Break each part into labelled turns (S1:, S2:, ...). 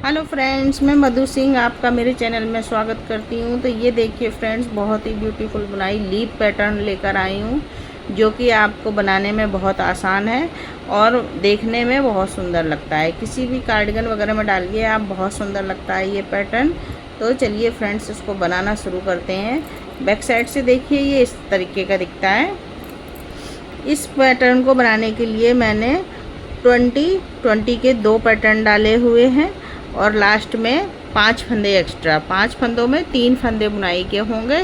S1: Hello friends, मैं मधु सिंह आपका मेरे चैनल में स्वागत करती हूँ। तो ये देखिए फ्रेंड्स, बहुत ही ब्यूटीफुल बुनाई लीफ पैटर्न लेकर आई हूँ, जो कि आपको बनाने में बहुत आसान है और देखने में बहुत सुंदर लगता है। किसी भी कार्डिगन वगैरह में डालिए आप, बहुत सुंदर लगता है ये पैटर्न। तो चलिए फ्रेंड्स, इसको बनाना शुरू करते हैं। बैक साइड से देखिए, ये इस तरीके का दिखता है। इस पैटर्न को बनाने के लिए मैंने 20 के 2 पैटर्न डाले हुए हैं और लास्ट में 5 फंदे एक्स्ट्रा। 5 फंदों में 3 फंदे बुनाई के होंगे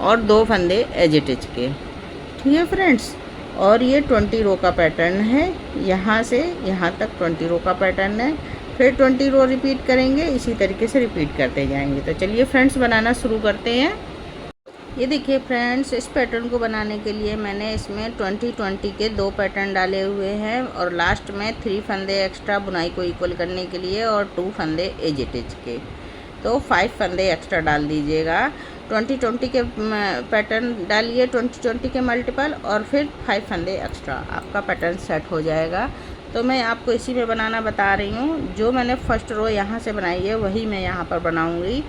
S1: और 2 फंदे एज इट इज के। ठीक है फ्रेंड्स, और ये 20 रो का पैटर्न है। यहाँ से यहाँ तक 20 रो का पैटर्न है। फिर 20 रो रिपीट करेंगे, इसी तरीके से रिपीट करते जाएंगे। तो चलिए फ्रेंड्स, बनाना शुरू करते हैं। ये देखिए फ्रेंड्स, इस पैटर्न को बनाने के लिए मैंने इसमें 20 के 2 पैटर्न डाले हुए हैं और लास्ट में 3 फंदे एक्स्ट्रा बुनाई को इक्वल करने के लिए और 2 फंदे एज इट इज के। तो 5 फंदे एक्स्ट्रा डाल दीजिएगा। 20 के पैटर्न डालिए, 20 के मल्टीपल, और फिर 5 फंदे एक्स्ट्रा, आपका पैटर्न सेट हो जाएगा। तो मैं आपको इसी में बनाना बता रही हूँ। जो मैंने फर्स्ट रो यहाँ से बनाई है वही मैं यहाँ पर बनाऊँगी।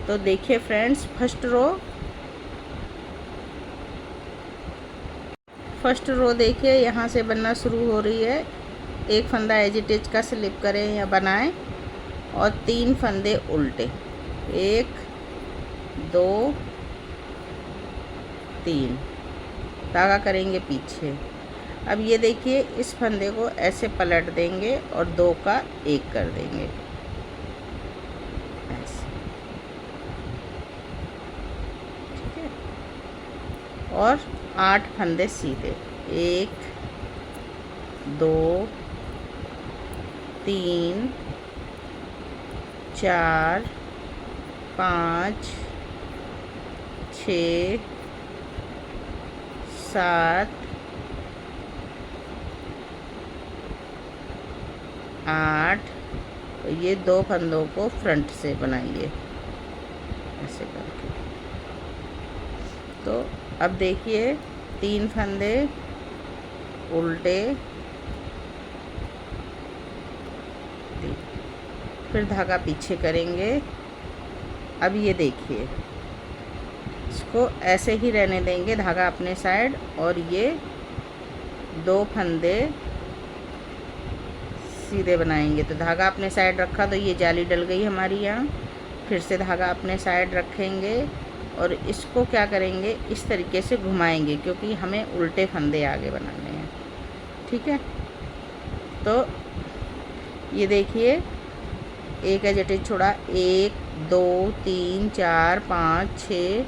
S1: तो देखिए फ्रेंड्स, फर्स्ट रो देखिए यहाँ से बनना शुरू हो रही है। एक फंदा एज इट इज का स्लिप करें या बनाएं और 3 फंदे उल्टे, 1 2 3, धागा करेंगे पीछे। अब ये देखिए, इस फंदे को ऐसे पलट देंगे और 2 का 1 कर देंगे ऐसे। ठीक है, और 8 फंदे सीधे, 1 2 3 4 5 6 7 8। तो ये 2 फंदों को फ्रंट से बनाइए ऐसे करके। तो अब देखिए, 3 फंदे उल्टे, फिर धागा पीछे करेंगे। अब ये देखिए, इसको ऐसे ही रहने देंगे, धागा अपने साइड, और ये 2 फंदे सीधे बनाएंगे। तो धागा अपने साइड रखा तो ये जाली डल गई हमारी यहाँ। फिर से धागा अपने साइड रखेंगे और इसको क्या करेंगे, इस तरीके से घुमाएंगे, क्योंकि हमें उल्टे फंदे आगे बनाने हैं। ठीक है, तो ये देखिए, एक एज इट इज छोड़ा, 1 2 3 4 5 6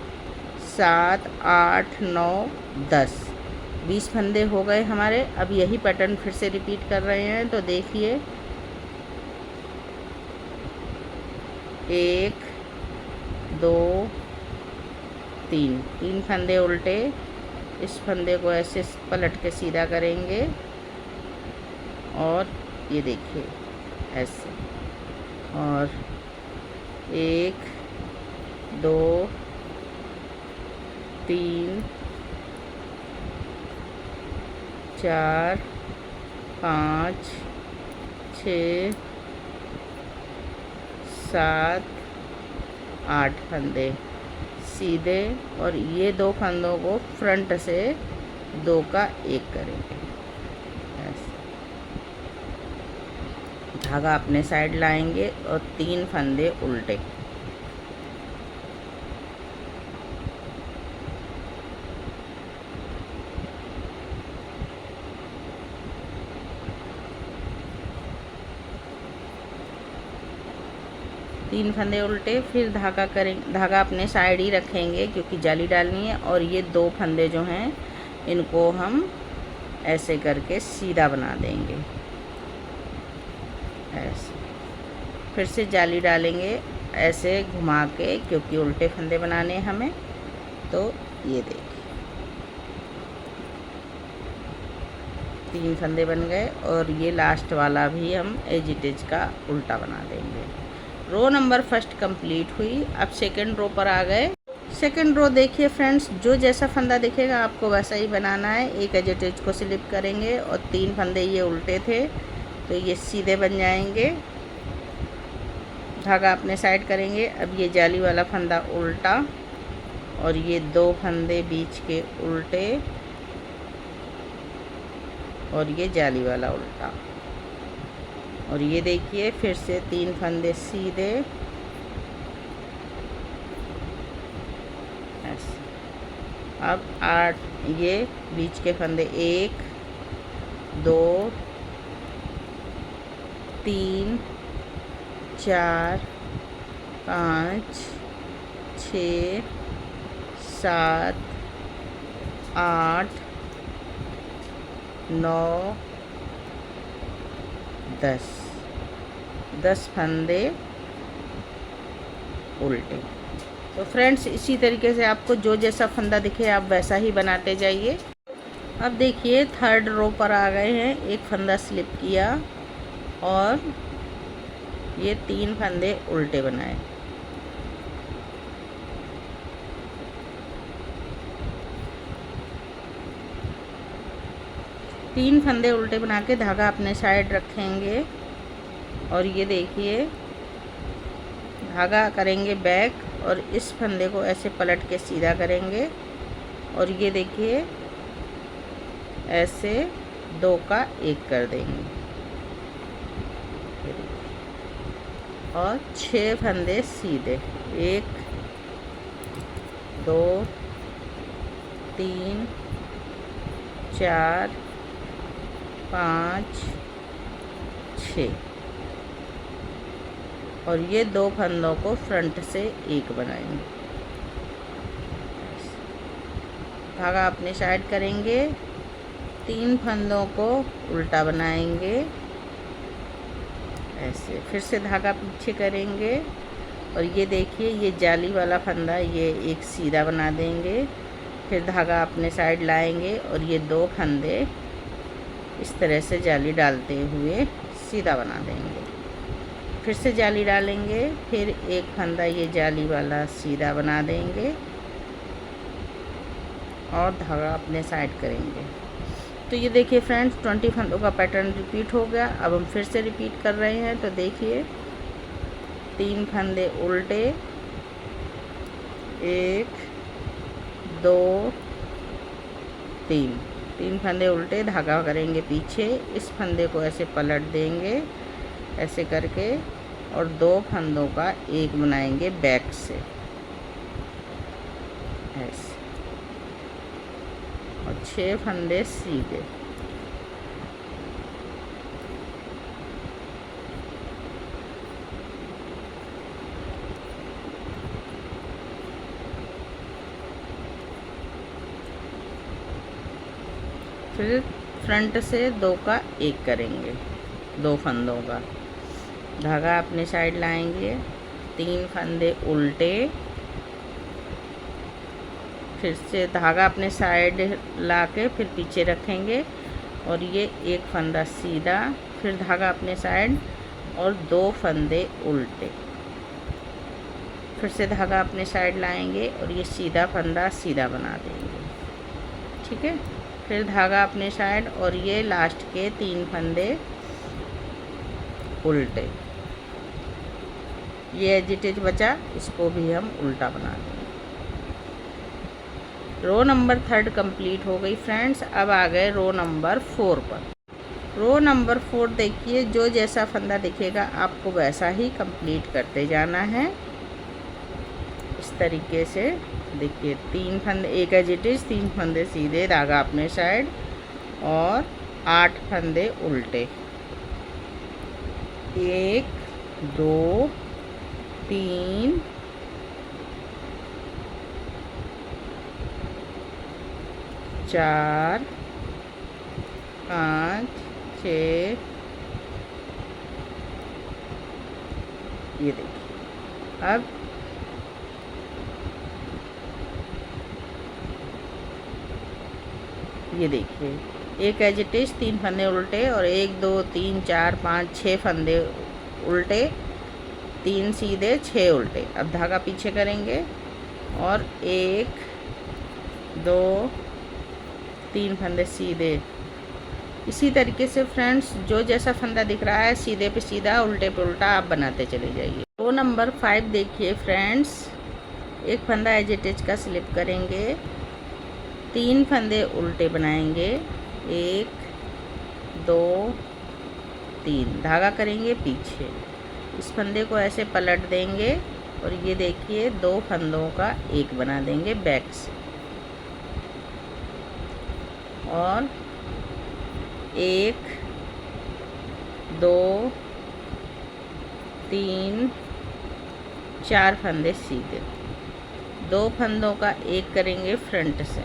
S1: 7 8 9 10, 20 फंदे हो गए हमारे। अब यही पैटर्न फिर से रिपीट कर रहे हैं। तो देखिए, 1 2 3 फंदे उल्टे, इस फंदे को ऐसे पलट के सीधा करेंगे और ये देखिए ऐसे, और 1 2 3 4 5 6 7 8 फंदे सीधे, और ये 2 फंदों को फ्रंट से 2 का 1 करेंगे ऐसे। धागा अपने साइड लाएंगे और 3 फंदे उल्टे। तीन फंदे उल्टे, फिर धागा करें, धागा अपने साइड ही रखेंगे क्योंकि जाली डालनी है। और ये 2 फंदे जो हैं इनको हम ऐसे करके सीधा बना देंगे ऐसे। फिर से जाली डालेंगे ऐसे घुमा के, क्योंकि उल्टे फंदे बनाने हैं हमें। तो ये देखिए, 3 फंदे बन गए और ये लास्ट वाला भी हम एज इट इज का उल्टा बना देंगे। रो नंबर फर्स्ट कंप्लीट हुई। अब सेकंड रो पर आ गए। सेकंड रो देखिए फ्रेंड्स, जो जैसा फंदा दिखेगा आपको वैसा ही बनाना है। एक एज इट इज को स्लिप करेंगे और 3 फंदे ये उल्टे थे तो ये सीधे बन जाएंगे। धागा अपने साइड करेंगे। अब ये जाली वाला फंदा उल्टा और ये 2 फंदे बीच के उल्टे और ये जाली वाला उल्टा, और ये देखिए फिर से 3 फंदे सीधे ऐसे। अब 8 ये बीच के फंदे 1 2 3 4 5 6 7 8 9 10 फंदे उल्टे। तो फ्रेंड्स इसी तरीके से आपको जो जैसा फंदा दिखे आप वैसा ही बनाते जाइए। अब देखिए 3rd रो पर आ गए हैं। एक फंदा स्लिप किया और ये 3 फंदे उल्टे बनाए। तीन फंदे उल्टे बना के धागा अपने साइड रखेंगे और ये देखिए धागा करेंगे बैक और इस फंदे को ऐसे पलट के सीधा करेंगे और ये देखिए ऐसे 2 का 1 कर देंगे और 6 फंदे सीधे 1 2 3 4 5 6 और ये 2 फंदों को फ्रंट से 1 बनाएंगे। धागा अपने साइड करेंगे, 3 फंदों को उल्टा बनाएंगे ऐसे, फिर से धागा पीछे करेंगे और ये देखिए ये जाली वाला फंदा ये एक सीधा बना देंगे। फिर धागा अपने साइड लाएंगे और ये 2 फंदे इस तरह से जाली डालते हुए सीधा बना देंगे। फिर से जाली डालेंगे, फिर एक फंदा ये जाली वाला सीधा बना देंगे और धागा अपने साइड करेंगे। तो ये देखिए फ्रेंड्स 20 फंदों का पैटर्न रिपीट हो गया। अब हम फिर से रिपीट कर रहे हैं। तो देखिए 3 फंदे उल्टे 1 2 3 फंदे उल्टे, धागा करेंगे पीछे, इस फंदे को ऐसे पलट देंगे ऐसे करके और 2 फंदों का 1 बनाएंगे बैक से ऐसे और 6 फंदे सीधे। फिर फ्रंट से 2 का 1 करेंगे, 2 फंदों का। धागा अपने साइड लाएंगे, 3 फंदे उल्टे, फिर से धागा अपने साइड ला के फिर पीछे रखेंगे और ये 1 फंदा सीधा, फिर धागा अपने साइड और 2 फंदे उल्टे, फिर से धागा अपने साइड लाएंगे और ये सीधा फंदा सीधा बना देंगे। ठीक है, फिर धागा अपने साइड और ये लास्ट के 3 फंदे उल्टे, ये एजिटेज बचा, इसको भी हम उल्टा बना देंगे। रो नंबर 3 कंप्लीट हो गई फ्रेंड्स। अब आ गए रो नंबर 4 पर। रो नंबर 4 देखिए जो जैसा फंदा दिखेगा आपको वैसा ही कंप्लीट करते जाना है। इस तरीके से देखिए 3 फंदे, एक एजिटेज, 3 फंदे सीधे, धागा अपने साइड और 8 फंदे उल्टे, 1 2 3 4 5 6, ये देखिए। अब ये देखिए एक एजिटेज, 3 फंदे उल्टे और 1 2 3 4 5 6 फंदे उल्टे, 3 सीधे 6 उल्टे। अब धागा पीछे करेंगे और 1 2 3 फंदे सीधे, इसी तरीके से फ्रेंड्स जो जैसा फंदा दिख रहा है सीधे पे सीधा उल्टे पे उल्टा आप बनाते चले जाइए। रो नंबर 5 देखिए फ्रेंड्स, एक फंदा एज इट इज का स्लिप करेंगे, 3 फंदे उल्टे बनाएंगे, 1 2 3, धागा करेंगे पीछे, इस फंदे को ऐसे पलट देंगे और ये देखिए 2 फंदों का एक बना देंगे बैक से, और 1 2 3 4 फंदे सीधे, 2 फंदों का एक करेंगे फ्रंट से,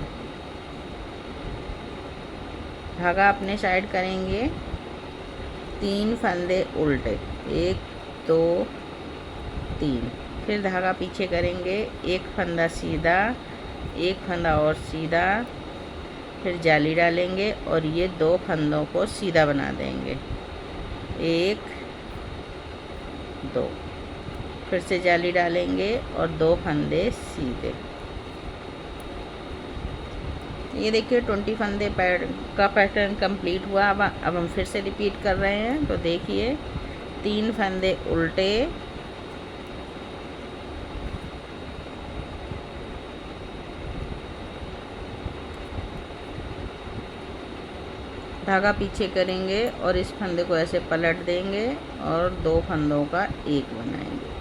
S1: धागा अपने साइड करेंगे, 3 फंदे उल्टे, 1 2 3, फिर धागा पीछे करेंगे, 1 फंदा सीधा, 1 फंदा और सीधा, फिर जाली डालेंगे और ये 2 फंदों को सीधा बना देंगे, 1 2, फिर से जाली डालेंगे और 2 फंदे सीधे। ये देखिए 20 फंदे का पैटर्न कंप्लीट हुआ। अब हम फिर से रिपीट कर रहे हैं, तो देखिए 3 फंदे उल्टे, धागा पीछे करेंगे और इस फंदे को ऐसे पलट देंगे और 2 फंदों का एक बनाएंगे,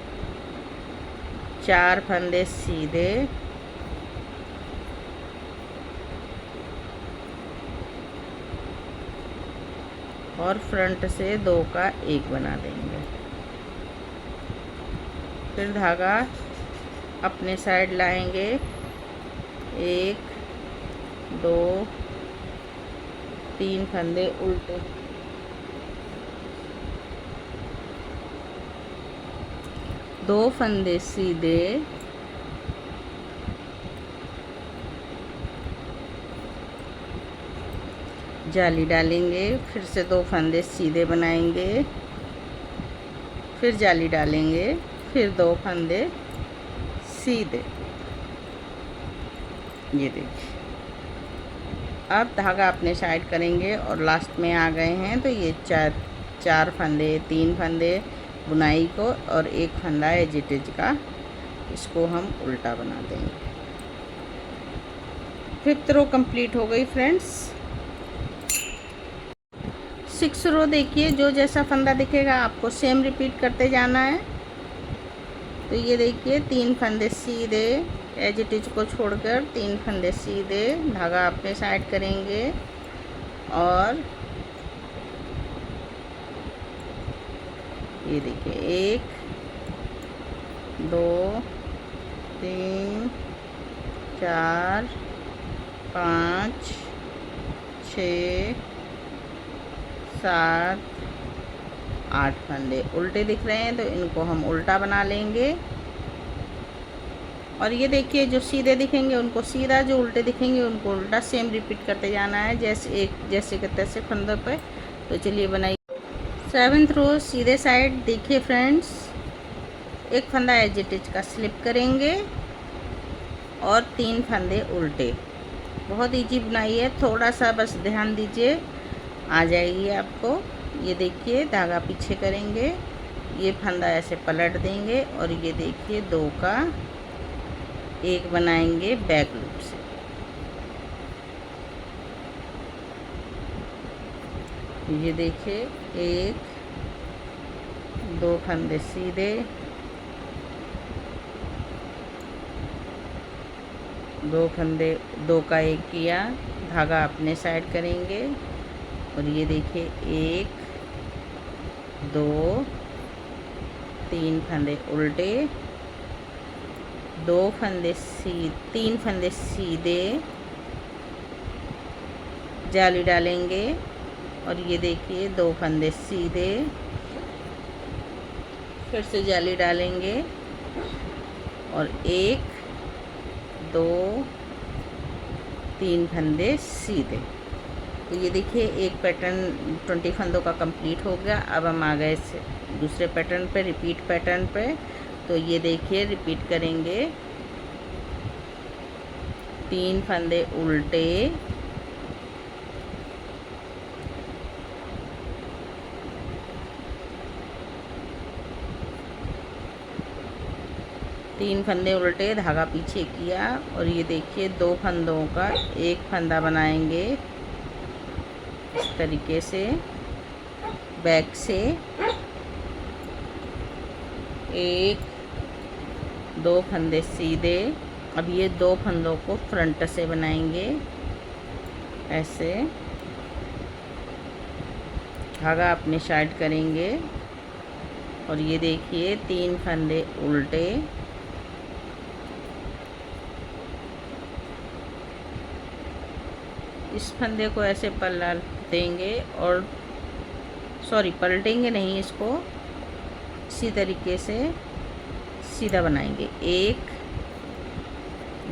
S1: 4 फंदे सीधे, और फ्रंट से 2 का एक बना देंगे, फिर धागा अपने साइड लाएंगे, 1 2 3 फंदे उल्टे, 2 फंदे सीधे, जाली डालेंगे, फिर से 2 फंदे सीधे बनाएंगे, फिर जाली डालेंगे, फिर 2 फंदे सीधे। ये देखिए अब धागा अपने साइड करेंगे और लास्ट में आ गए हैं, तो ये 4 फंदे, 3 फंदे बुनाई को और 1 फंदा एज इट इज का, इसको हम उल्टा बना देंगे। 5th रो कंप्लीट हो गई फ्रेंड्स। 6th रो देखिए, जो जैसा फंदा दिखेगा आपको सेम रिपीट करते जाना है। तो ये देखिए 3 फंदे सीधे एज इट इज को छोड़कर 3 फंदे सीधे, धागा अपने साइड करेंगे और ये देखिए 1 2 3 4 5 6 7 8 फंदे उल्टे दिख रहे हैं, तो इनको हम उल्टा बना लेंगे। और ये देखिए जो सीधे दिखेंगे उनको सीधा, जो उल्टे दिखेंगे उनको उल्टा, सेम रिपीट करते जाना है जैसे के तैसे फंदों पे। तो चलिए बनाइए। 7th रो सीधे साइड देखिए फ्रेंड्स, एक फंदा एज इट इज का स्लिप करेंगे और 3 फंदे उल्टे। बहुत इजी बनाई है, थोड़ा सा बस ध्यान दीजिए, आ जाएगी आपको। ये देखिए धागा पीछे करेंगे, ये फंदा ऐसे पलट देंगे और ये देखिए 2 का एक बनाएंगे बैक लूप से। ये देखिए 1 2 फंदे सीधे, 2 फंदे, 2 का एक किया, धागा अपने साइड करेंगे और ये देखिए 1 2 3 फंदे उल्टे, 3 फंदे सीधे, जाली डालेंगे और ये देखिए 2 फंदे सीधे, फिर से जाली डालेंगे और 1 2 3 फंदे सीधे। तो ये देखिए एक पैटर्न 20 फंदों का कंप्लीट हो गया। अब हम आ गए दूसरे पैटर्न पे, रिपीट पैटर्न पे। तो ये देखिए रिपीट करेंगे, 3 फंदे उल्टे, 3 फंदे उल्टे, धागा पीछे किया और ये देखिए 2 फंदों का एक फंदा बनाएंगे इस तरीके से बैक से। 1 2 फंदे सीधे। अब ये 2 फंदों को फ्रंट से बनाएंगे ऐसे, धागा अपने साइड करेंगे और ये देखिए 3 फंदे उल्टे, इस फंदे को ऐसे पलट देंगे और पलटेंगे नहीं, इसको इसी तरीके से सीधा बनाएंगे। 1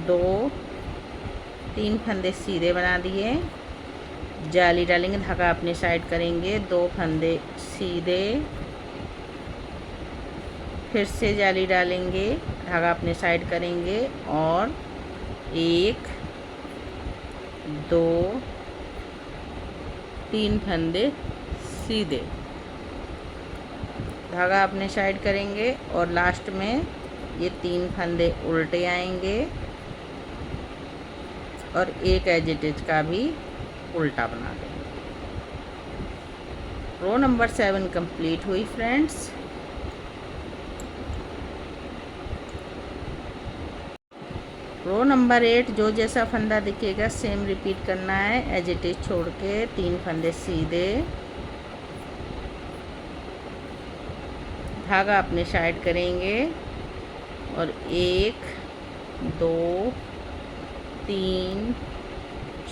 S1: 2 3 फंदे सीधे बना दिए, जाली डालेंगे, धागा अपने साइड करेंगे, 2 फंदे सीधे, फिर से जाली डालेंगे, धागा अपने साइड करेंगे और 1 2 3 फंदे सीधे, धागा अपने साइड करेंगे और लास्ट में ये 3 फंदे उल्टे आएंगे और एक एज इट इज का भी उल्टा बना देंगे। रो नंबर 7 कंप्लीट हुई फ्रेंड्स। रो नंबर 8 जो जैसा फंदा दिखेगा सेम रिपीट करना है, एज इट इज छोड़ के 3 फंदे सीधे, धागा अपने साइड करेंगे और 1 2 3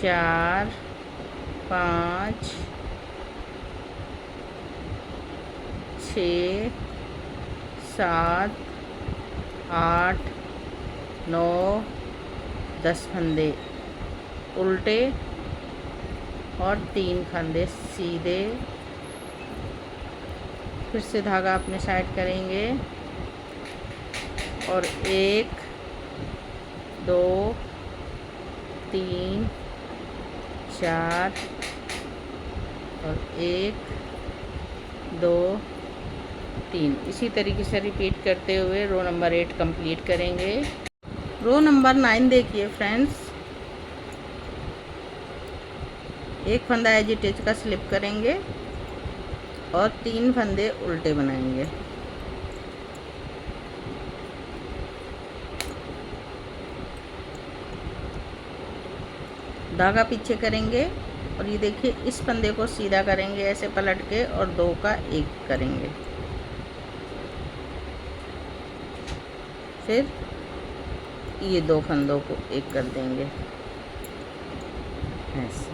S1: 4 5 6 7 8 9 10 फंदे उल्टे और 3 फंदे सीधे, फिर से धागा अपने साइड करेंगे और 1 2 3 4 और 1 2 3, इसी तरीके से रिपीट करते हुए रो नंबर 8 कंप्लीट करेंगे। रो नंबर 9 देखिए फ्रेंड्स, एक फंदा एज इट इज का स्लिप करेंगे और 3 फंदे उल्टे बनाएंगे। धागा पीछे करेंगे और ये देखिए इस फंदे को सीधा करेंगे ऐसे पलट के और 2 का 1 करेंगे, फिर ये 2 फंदों को 1 कर देंगे ऐसे,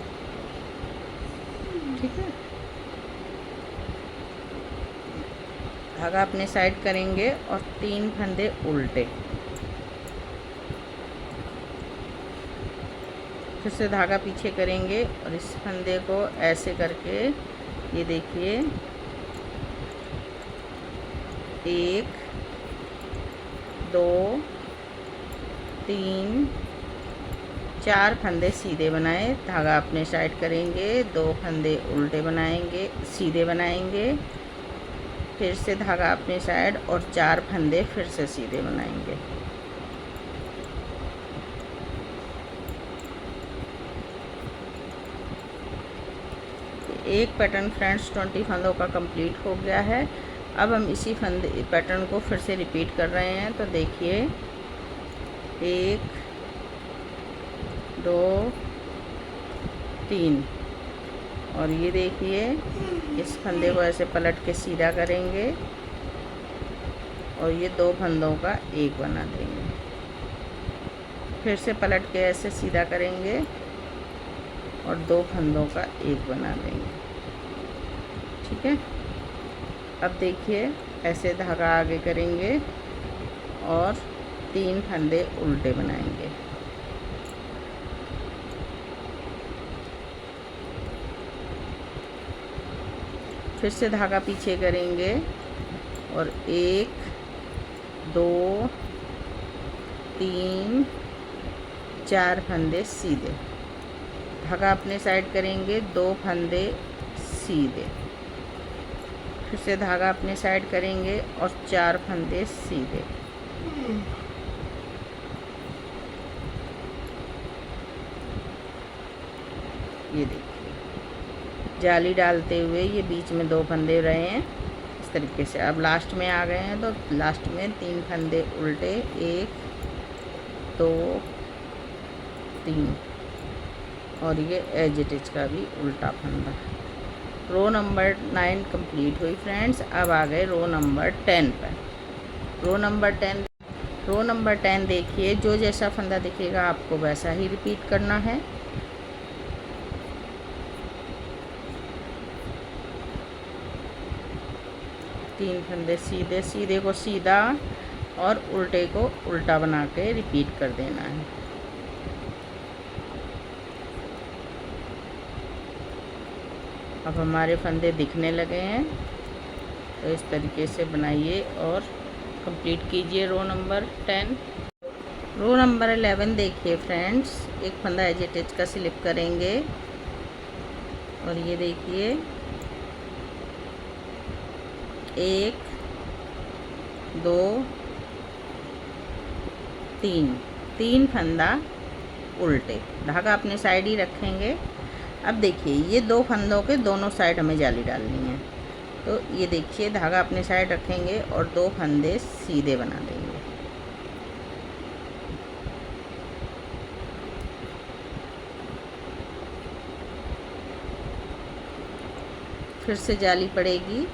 S1: ठीक है। धागा अपने साइड करेंगे और 3 फंदे उल्टे, फिर से धागा पीछे करेंगे और इस फंदे को ऐसे करके ये देखिए 1 2 3 4 फंदे सीधे बनाए, धागा अपने साइड करेंगे, 2 फंदे उल्टे बनाएंगे सीधे बनाएंगे, फिर से धागा अपने साइड और 4 फंदे फिर से सीधे बनाएंगे। एक पैटर्न फ्रेंड्स 20 फंदों का कंप्लीट हो गया है। अब हम इसी फंदे पैटर्न को फिर से रिपीट कर रहे हैं, तो देखिए 1 2 3 और ये देखिए इस फंदे को ऐसे पलट के सीधा करेंगे और ये 2 फंदों का 1 बना देंगे, फिर से पलट के ऐसे सीधा करेंगे और 2 फंदों का 1 बना देंगे, ठीक है। अब देखिए ऐसे धागा आगे करेंगे और 3 फंदे उल्टे बनाएंगे, फिर से धागा पीछे करेंगे और 1 2 3 4 फंदे सीधे, धागा अपने साइड करेंगे, 2 फंदे सीधे, फिर से धागा अपने साइड करेंगे और 4 फंदे सीधे, ये देखिए जाली डालते हुए ये बीच में 2 फंदे रहे हैं इस तरीके से। अब लास्ट में आ गए हैं तो लास्ट में 3 फंदे उल्टे, 1 2 3, और ये एज इट इज का भी उल्टा फंदा। रो नंबर 9 कंप्लीट हुई फ्रेंड्स। अब आ गए रो नंबर 10 पर। रो नंबर 10 देखिए, जो जैसा फंदा दिखेगा आपको वैसा ही रिपीट करना है। तीन फंदे सीधे, सीधे को सीधा और उल्टे को उल्टा बना के रिपीट कर देना है। अब हमारे फंदे दिखने लगे हैं, तो इस तरीके से बनाइए और कंप्लीट कीजिए रो नंबर 10। रो नंबर 11 देखिए फ्रेंड्स, एक फंदा एज इट इज का स्लिप करेंगे और ये देखिए 1 2 3 फंदा उल्टे, धागा अपने साइड ही रखेंगे। अब देखिए ये 2 फंदों के दोनों साइड हमें जाली डालनी है, तो ये देखिए धागा अपने साइड रखेंगे और 2 फंदे सीधे बना देंगे। फिर से जाली पड़ेगी,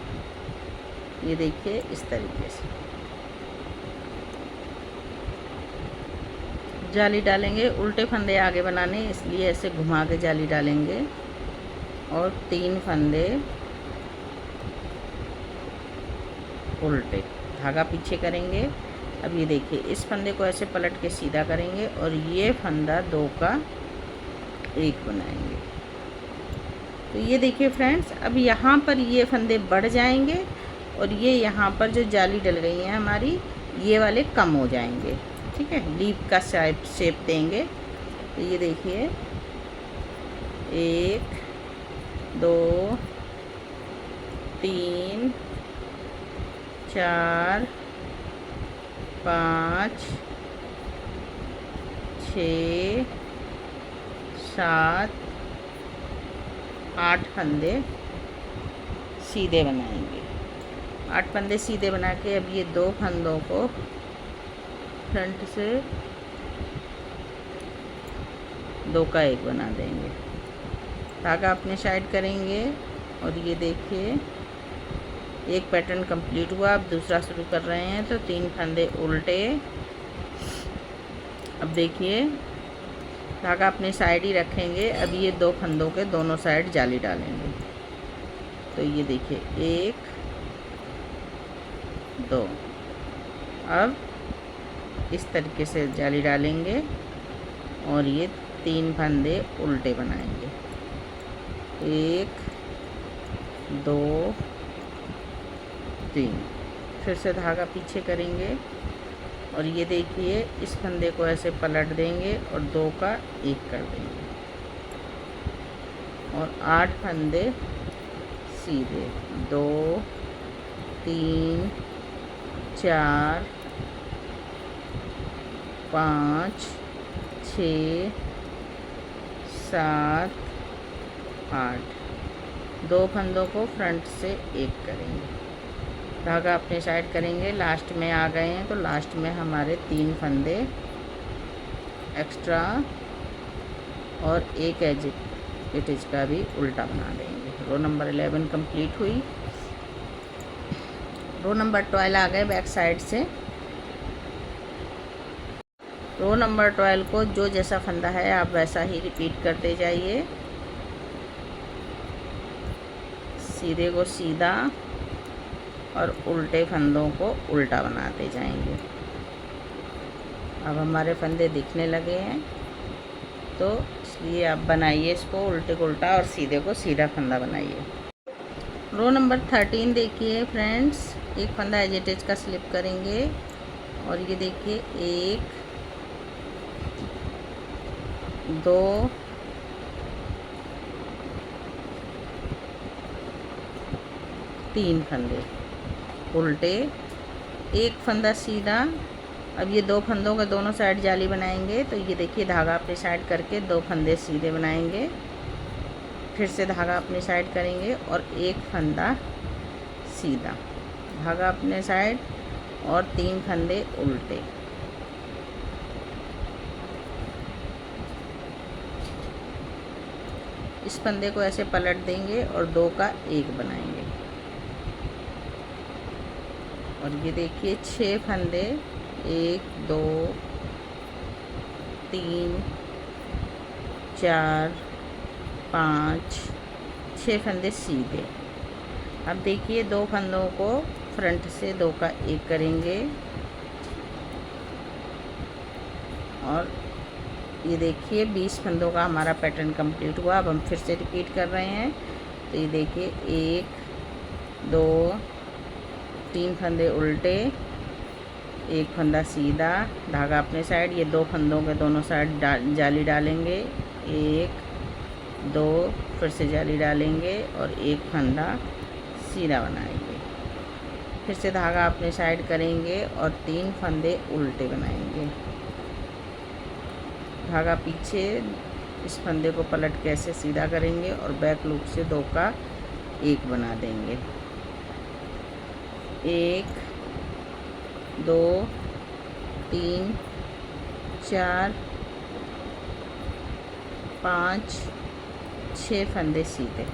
S1: ये देखिए इस तरीके से जाली डालेंगे। उल्टे फंदे आगे बनाने, इसलिए ऐसे घुमा के जाली डालेंगे और 3 फंदे उल्टे, धागा पीछे करेंगे। अब ये देखिए इस फंदे को ऐसे पलट के सीधा करेंगे और ये फंदा 2 का 1 बनाएंगे। तो ये देखिए फ्रेंड्स, अब यहाँ पर ये फंदे बढ़ जाएंगे और ये यहाँ पर जो जाली डल गई है हमारी, ये वाले कम हो जाएंगे। ठीक है, लीफ का शेप देंगे। तो ये देखिए 1 2 3 4 5 6 7 8 फंदे सीधे बनाएंगे। 8 फंदे सीधे बना के अब ये 2 फंदों को फ्रंट से 2 का 1 बना देंगे, धागा अपने साइड करेंगे और ये देखिए एक पैटर्न कंप्लीट हुआ। अब दूसरा शुरू कर रहे हैं, तो 3 फंदे उल्टे। अब देखिए धागा अपने साइड ही रखेंगे। अब ये 2 फंदों के दोनों साइड जाली डालेंगे, तो ये देखिए 1 2। अब इस तरीके से जाली डालेंगे और ये 3 फंदे उल्टे बनाएंगे, 1 2 3। फिर से धागा पीछे करेंगे और ये देखिए इस फंदे को ऐसे पलट देंगे और 2 का 1 कर देंगे और 8 फंदे सीधे, 2 3 4 5 6 7 8। 2 फंदों को फ्रंट से 1 करेंगे, धागा अपने साइड करेंगे। लास्ट में आ गए हैं, तो लास्ट में हमारे 3 फंदे एक्स्ट्रा और एक एज इट इज का भी उल्टा बना देंगे। रो नंबर 11 कंप्लीट हुई। रो नंबर 12 आ गए बैक साइड से। रो नंबर 12 को जो जैसा फंदा है आप वैसा ही रिपीट करते जाइए, सीधे को सीधा और उल्टे फंदों को उल्टा बनाते जाएंगे। अब हमारे फंदे दिखने लगे हैं, तो इसलिए आप बनाइए इसको उल्टे को उल्टा और सीधे को सीधा फंदा बनाइए। रो नंबर 13 देखिए फ्रेंड्स, एक फंदा एज इट इज का स्लिप करेंगे और ये देखिए 1 2 3 फंदे उल्टे, 1 फंदा सीधा। अब ये 2 फंदों का दोनों साइड जाली बनाएंगे, तो ये देखिए धागा अपने साइड करके 2 फंदे सीधे बनाएंगे फिर से धागा अपने साइड करेंगे और एक फंदा सीधा, धागा अपने साइड और 3 फंदे उल्टे। इस फंदे को ऐसे पलट देंगे और 2 का 1 बनाएंगे। और ये देखिए 6 फंदे, 1 2 3 4 5 6 फंदे सीधे। अब देखिए 2 फंदों को फ्रंट से 2 का 1 करेंगे और ये देखिए 20 फंदों का हमारा पैटर्न कंप्लीट हुआ। अब हम फिर से रिपीट कर रहे हैं। तो ये देखिए 1 2 3 फंदे उल्टे, 1 फंदा सीधा, धागा अपने साइड, ये 2 फंदों के दोनों साइड जाली डालेंगे, 1 2 फिर से जाली डालेंगे और 1 फंदा सीधा बनाएंगे। फिर से धागा अपने साइड करेंगे और 3 फंदे उल्टे बनाएंगे। धागा पीछे, इस फंदे को पलट के ऐसे सीधा करेंगे और बैक लूप से 2 का 1 बना देंगे। 1 2 3 4 5 6 फंदे सीधे,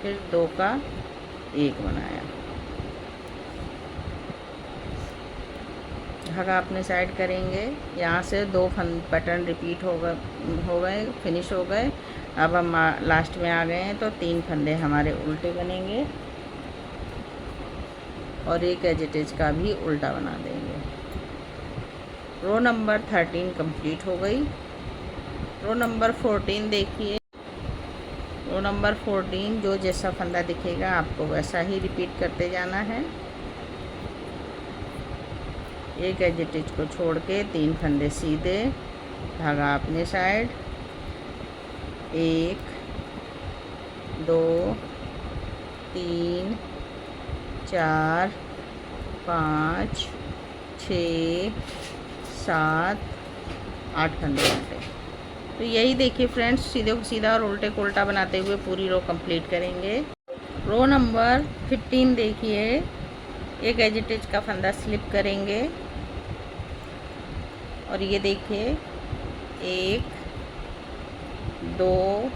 S1: फिर 2 का 1 बनाया। धागा अपने साइड करेंगे, यहाँ से 2 पैटर्न रिपीट हो गए, फिनिश हो गए। अब हम लास्ट में आ गए हैं तो 3 फंदे हमारे उल्टे बनेंगे और एक एजिटेज का भी उल्टा बना देंगे। रो नंबर 13 कंप्लीट हो गई। रो नंबर 14 देखिए। रो नंबर 14 जो जैसा फंदा दिखेगा आपको वैसा ही रिपीट करते जाना है। एक एजिटेज को छोड़ के 3 फंदे सीधे, धागा अपने साइड, 1 2 3 4 5 6 7 8 फंदे उल्टे। तो यही देखिए फ्रेंड्स, सीधे को सीधा और उल्टे को उल्टा बनाते हुए पूरी रो कंप्लीट करेंगे। रो नंबर 15 देखिए। एक एजिटेज का फंदा स्लिप करेंगे और ये देखिए 1 2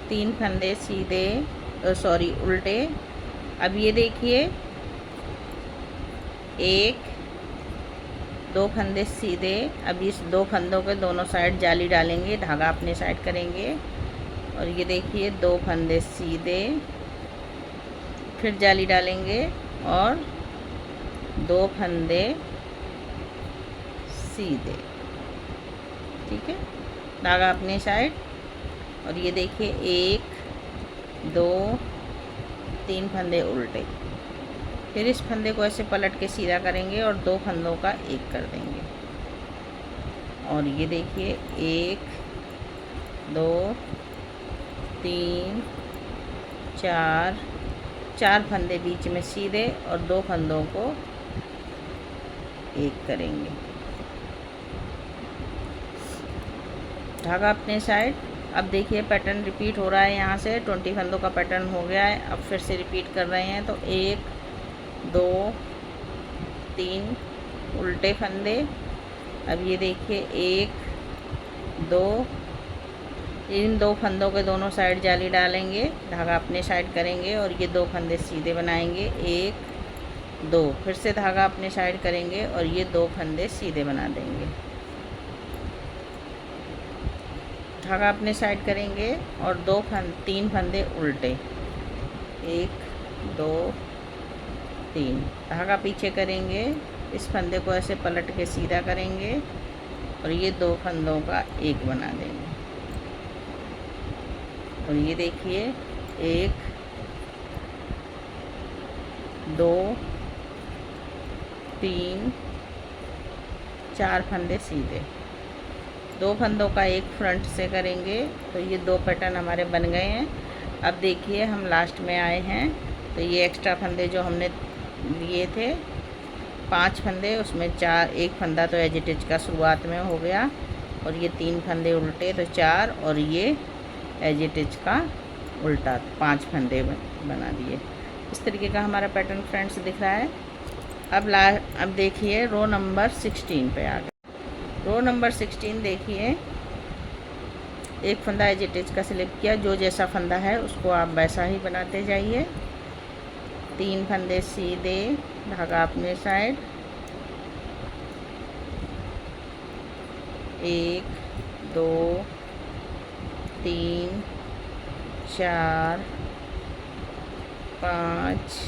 S1: 3 फंदे सीधे, सॉरी उल्टे। अब ये देखिए 1 2 फंदे सीधे। अब इस 2 फंदों के दोनों साइड जाली डालेंगे, धागा अपने साइड करेंगे और ये देखिए 2 फंदे सीधे, फिर जाली डालेंगे और 2 फंदे सीधे, ठीक है, धागा अपने साइड। और ये देखिए 1 2 3 फंदे उल्टे, फिर इस फंदे को ऐसे पलट के सीधा करेंगे और 2 फंदों का 1 कर देंगे। और ये देखिए 1 2 3 4 फंदे बीच में सीधे और 2 फंदों को 1 करेंगे, धागा अपने साइड। अब देखिए पैटर्न रिपीट हो रहा है, यहाँ से 20 फंदों का पैटर्न हो गया है। अब फिर से रिपीट कर रहे हैं। तो 1 2 3 उल्टे फंदे। अब ये देखिए 1 2, इन 2 फंदों के दोनों साइड जाली डालेंगे, धागा अपने साइड करेंगे और ये 2 फंदे सीधे बनाएंगे, 1 2, फिर से धागा अपने साइड करेंगे और ये 2 फंदे सीधे बना देंगे, धागा अपने साइड करेंगे और 3 फंदे उल्टे, 1 2 3, धागा पीछे करेंगे, इस फंदे को ऐसे पलट के सीधा करेंगे और ये 2 फंदों का 1 बना देंगे। और ये देखिए 1 2 3 4 फंदे सीधे, 2 फंदों का 1 फ्रंट से करेंगे। तो ये 2 पैटर्न हमारे बन गए हैं। अब देखिए हम लास्ट में आए हैं, तो ये एक्स्ट्रा फंदे जो हमने लिए थे 5 फंदे, उसमें 1 फंदा तो एजिटेज का शुरुआत में हो गया और ये 3 फंदे उल्टे तो 4, और ये एज इट इज का उल्टा 5 फंदे बना दिए। इस तरीके का हमारा पैटर्न फ्रेंड्स दिख रहा है। अब देखिए रो नंबर 16 पे आ गए। रो नंबर 16 देखिए, एक फंदा एज इट इज का स्लिप किया, जो जैसा फंदा है उसको आप वैसा ही बनाते जाइए। 3 फंदे सीधे, धागा अपने साइड, 1 2 3 4 5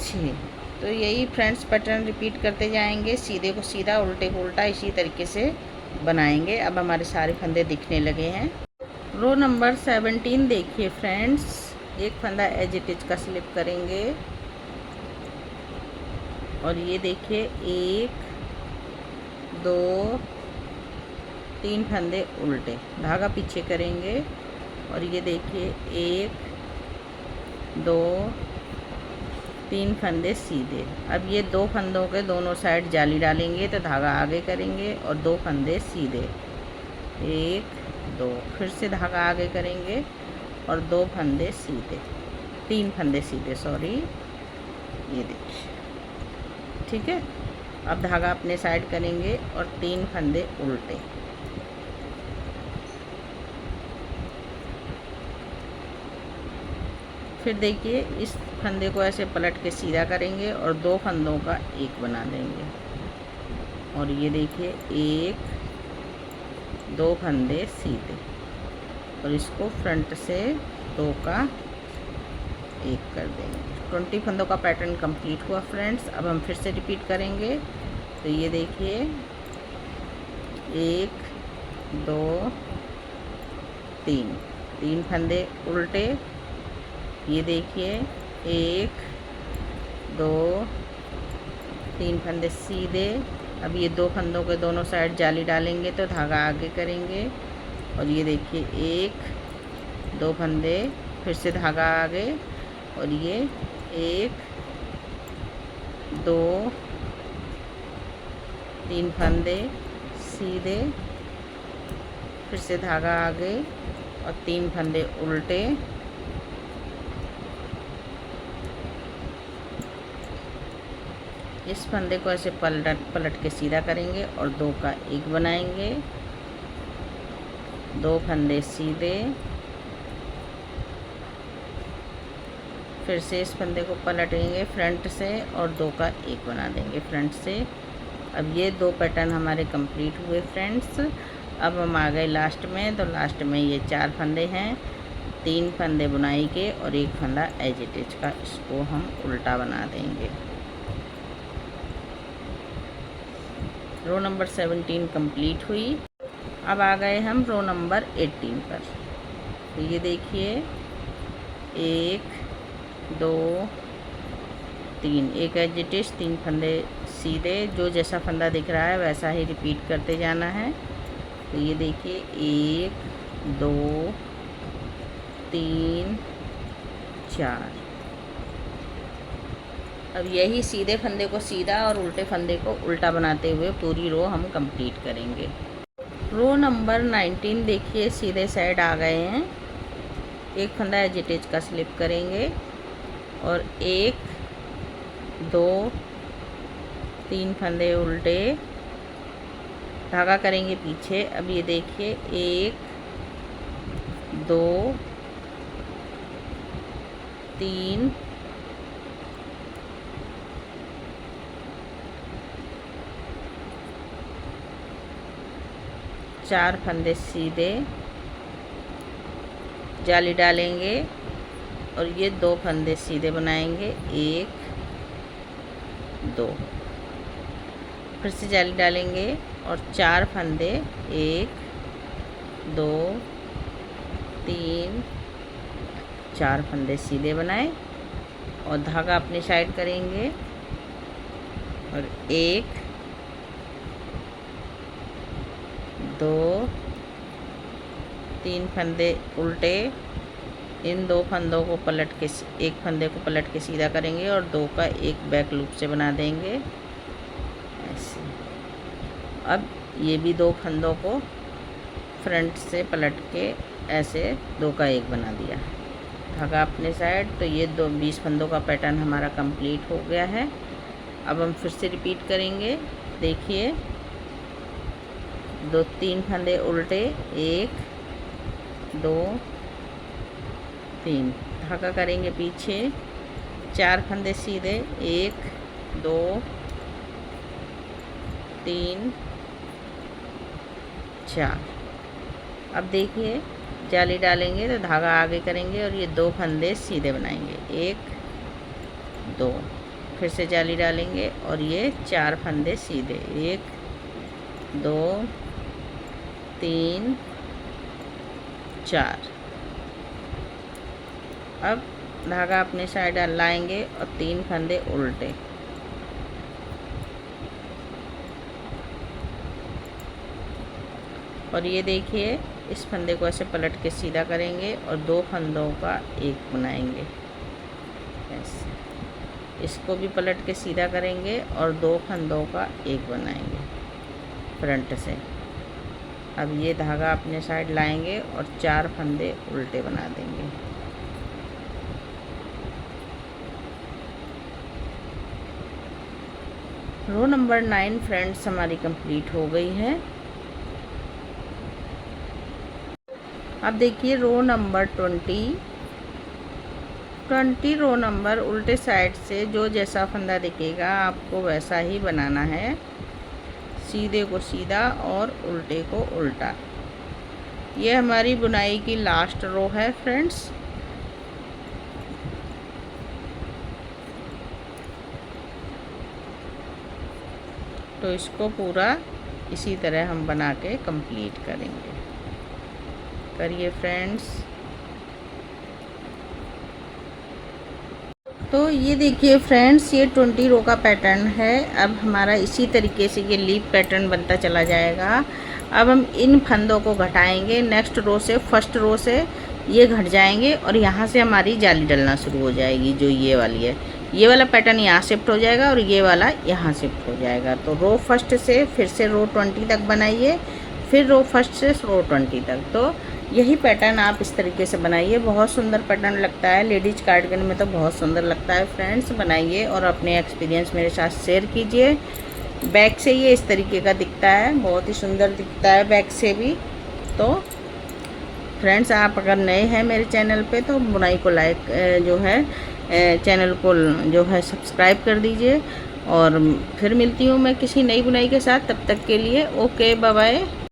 S1: 6। तो यही फ्रेंड्स पैटर्न रिपीट करते जाएंगे, सीधे को सीधा, उल्टे को उल्टा, इसी तरीके से बनाएंगे। अब हमारे सारे फंदे दिखने लगे हैं। रो नंबर 17 देखिए फ्रेंड्स, एक फंदा एज इट इज का स्लिप करेंगे और ये देखिए 1 2 3 फंदे उल्टे, धागा पीछे करेंगे और ये देखिए 1 2 3 फंदे सीधे। अब ये 2 फंदों के दोनों साइड जाली डालेंगे तो धागा आगे करेंगे और 2 फंदे सीधे, 1 2, फिर से धागा आगे करेंगे और 2 फंदे सीधे, 3 फंदे सीधे, सॉरी, ये देखिए, ठीक है। अब धागा अपने साइड करेंगे और 3 फंदे उल्टे, फिर देखिए इस फंदे को ऐसे पलट के सीधा करेंगे और 2 फंदों का एक बना देंगे और ये देखिए 1 2 फंदे सीधे और इसको फ्रंट से 2 का एक कर देंगे। 20 फंदों का पैटर्न कंप्लीट हुआ फ्रेंड्स। अब हम फिर से रिपीट करेंगे। तो ये देखिए 1 2 3 फंदे उल्टे, ये देखिए 1 2 3 फंदे सीधे। अब ये 2 फंदों के दोनों साइड जाली डालेंगे तो धागा आगे करेंगे और ये देखिए 1 2 फंदे, फिर से धागा आगे और ये 1 2 3 फंदे सीधे, फिर से धागा आगे और 3 फंदे उल्टे, इस फंदे को ऐसे पलट के सीधा करेंगे और 2 का एक बनाएंगे, 2 फंदे सीधे, फिर से इस फंदे को पलटेंगे फ्रंट से और 2 का एक बना देंगे फ्रंट से। अब ये 2 पैटर्न हमारे कंप्लीट हुए फ्रेंड्स। अब हम आ गए लास्ट में। तो लास्ट में ये 4 फंदे हैं, 3 फंदे बुनाई के और 1 फंदा एज इट इज का, इसको हम उल्टा बना देंगे। रो नंबर 17 कंप्लीट हुई। अब आ गए हम रो नंबर 18 पर। तो ये देखिए 1 2 3, एक एज इट इज, 3 फंदे सीधे, जो जैसा फंदा दिख रहा है वैसा ही रिपीट करते जाना है। तो ये देखिए 1 2 3 4। अब यही सीधे फंदे को सीधा और उल्टे फंदे को उल्टा बनाते हुए पूरी रो हम कंप्लीट करेंगे। रो नंबर 19 देखिए, सीधे साइड आ गए हैं। एक फंदा एज इट इज का स्लिप करेंगे और 1 2 3 फंदे उल्टे, धागा करेंगे पीछे। अब ये देखिए 1 2 3 4 फंदे सीधे, जाली डालेंगे और ये 2 फंदे सीधे बनाएंगे, 1 2, फिर से जाली डालेंगे और 4 फंदे, 1 2 3 4 फंदे सीधे बनाए और धागा अपनी साइड करेंगे और 1 2 3 फंदे उल्टे, इन 2 फंदों को पलट के, एक फंदे को पलट के सीधा करेंगे और 2 का एक बैक लूप से बना देंगे ऐसे। अब ये भी 2 फंदों को फ्रंट से पलट के ऐसे 2 का 1 बना दिया, धागा अपने साइड। तो ये 20 फंदों का पैटर्न हमारा कंप्लीट हो गया है। अब हम फिर से रिपीट करेंगे। देखिए 3 फंदे उल्टे, 1 2 3, धागा करेंगे पीछे, 4 फंदे सीधे, 1 2 3 4। अब देखिए जाली डालेंगे तो धागा आगे करेंगे और ये 2 फंदे सीधे बनाएंगे, 1 2, फिर से जाली डालेंगे और ये 4 फंदे सीधे, 1 2 3 4। अब धागा अपने साइड लाएंगे और 3 फंदे उल्टे, और ये देखिए इस फंदे को ऐसे पलट के सीधा करेंगे और 2 फंदों का 1 बनाएंगे ऐसे। इसको भी पलट के सीधा करेंगे और 2 फंदों का 1 बनाएंगे फ्रंट से। अब ये धागा अपने साइड लाएंगे और 4 फंदे उल्टे बना देंगे। रो नंबर 9 फ्रेंड्स हमारी कंप्लीट हो गई है। अब देखिए रो नंबर 20 रो नंबर उल्टे साइड से जो जैसा फंदा दिखेगा आपको वैसा ही बनाना है, सीधे को सीधा और उल्टे को उल्टा। ये हमारी बुनाई की लास्ट रो है फ्रेंड्स। तो इसको पूरा इसी तरह हम बना के कंप्लीट करेंगे। करिए फ्रेंड्स। तो ये देखिए फ्रेंड्स, ये 20 रो का पैटर्न है। अब हमारा इसी तरीके से ये लीफ पैटर्न बनता चला जाएगा। अब हम इन फंदों को घटाएंगे, नेक्स्ट रो से, फर्स्ट रो से ये घट जाएंगे और यहाँ से हमारी जाली डलना शुरू हो जाएगी। जो ये वाली है, ये वाला पैटर्न यहाँ शिफ्ट हो जाएगा और ये वाला यहाँ शिफ्ट हो जाएगा। तो रो फर्स्ट से फिर से रो 20 तक बनाइए, फिर रो फर्स्ट से रो 20 तक। तो यही पैटर्न आप इस तरीके से बनाइए, बहुत सुंदर पैटर्न लगता है। लेडीज कार्डिगन में तो बहुत सुंदर लगता है फ्रेंड्स। बनाइए और अपने एक्सपीरियंस मेरे साथ शेयर कीजिए। बैक से ये इस तरीके का दिखता है, बहुत ही सुंदर दिखता है बैक से भी। तो फ्रेंड्स, आप अगर नए हैं मेरे चैनल पे तो बुनाई को लाइक जो है चैनल को जो है सब्सक्राइब कर दीजिए। और फिर मिलती हूँ मैं किसी नई बुनाई के साथ, तब तक के लिए ओके, बाय बाय।